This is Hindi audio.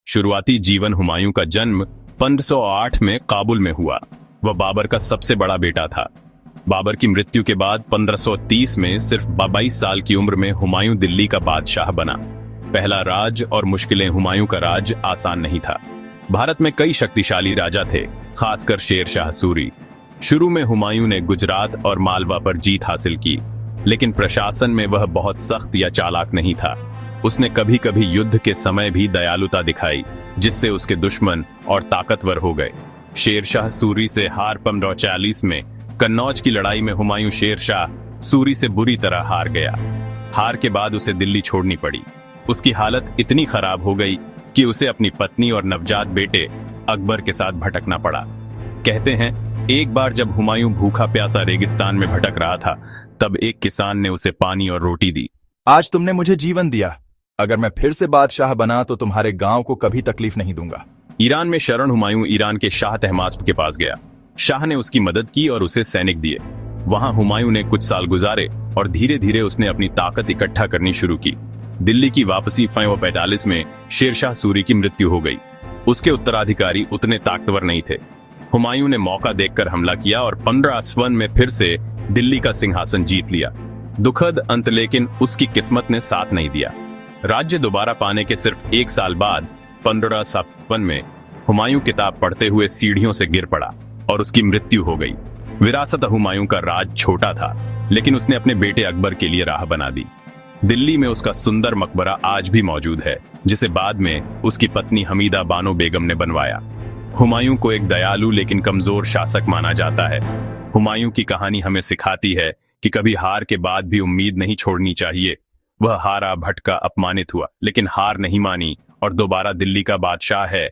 शुरुआती जीवन हुमायूं का जन्म 1508 में काबुल में हुआ। वह बाबर का सबसे बड़ा बेटा था। बाबर की मृत्यु के बाद 1530 में सिर्फ 22 साल की उम्र में हुमायूं दिल्ली का बादशाह बना। पहला राज और मुश्किलें। हुमायूं का राज आसान नहीं था। भारत में कई शक्तिशाली राजा थे, खासकर शेर शाह सूरी। शुरू में हुमायूं ने गुजरात और मालवा पर जीत हासिल की, लेकिन प्रशासन में वह बहुत सख्त या चालाक नहीं था। उसने कभी कभी युद्ध के समय भी दयालुता दिखाई, जिससे उसके दुश्मन और ताकतवर हो गए। शेर शाह सूरी से हार 1540 में कन्नौज की लड़ाई में हुमायूं शेर शाह सूरी से बुरी तरह हार गया। हार के बाद उसे दिल्ली छोड़नी पड़ी। उसकी हालत इतनी खराब हो गई कि उसे अपनी पत्नी और नवजात बेटे अकबर के साथ भटकना पड़ा। कहते हैं, एक बार जब हुमायूं भूखा प्यासा रेगिस्तान में भटक रहा था, तब एक किसान ने उसे पानी और रोटी दी। आज तुमने मुझे जीवन दिया। अगर मैं फिर से बादशाह बना तो तुम्हारे गांव को कभी तकलीफ नहीं दूंगा। ईरान में शरण हुमायूं ईरान के शाह तहमास्प के पास गया। शाह ने उसकी मदद की और उसे सैनिक दिए। वहां हुमायूं ने कुछ साल गुजारे और धीरे धीरे उसने अपनी ताकत इकट्ठा करनी शुरू की। दिल्ली की वापसी 1545 में शेरशाह सूरी की मृत्यु हो गई। उसके उत्तराधिकारी उतने ताकतवर नहीं थे। हुमायूं ने मौका देखकर हमला किया और 1551 में फिर से दिल्ली का सिंहासन जीत लिया। दुखद अंत, लेकिन उसकी किस्मत ने साथ नहीं दिया। राज्य दोबारा पाने के सिर्फ एक साल बाद 1557 में हुमायूं किताब पढ़ते हुए सीढ़ियों से गिर पड़ा और उसकी मृत्यु हो गई। विरासत हुमायूं का राज छोटा था, लेकिन उसने अपने बेटे अकबर के लिए राह बना दी। दिल्ली में उसका सुंदर मकबरा आज भी मौजूद है, जिसे बाद में उसकी पत्नी हमीदा बानो बेगम ने बनवाया। हुमायूं को एक दयालु लेकिन कमजोर शासक माना जाता है। हुमायूं की कहानी हमें सिखाती है कि कभी हार के बाद भी उम्मीद नहीं छोड़नी चाहिए। वह हारा, भटका, अपमानित हुआ, लेकिन हार नहीं मानी और दोबारा दिल्ली का बादशाह है।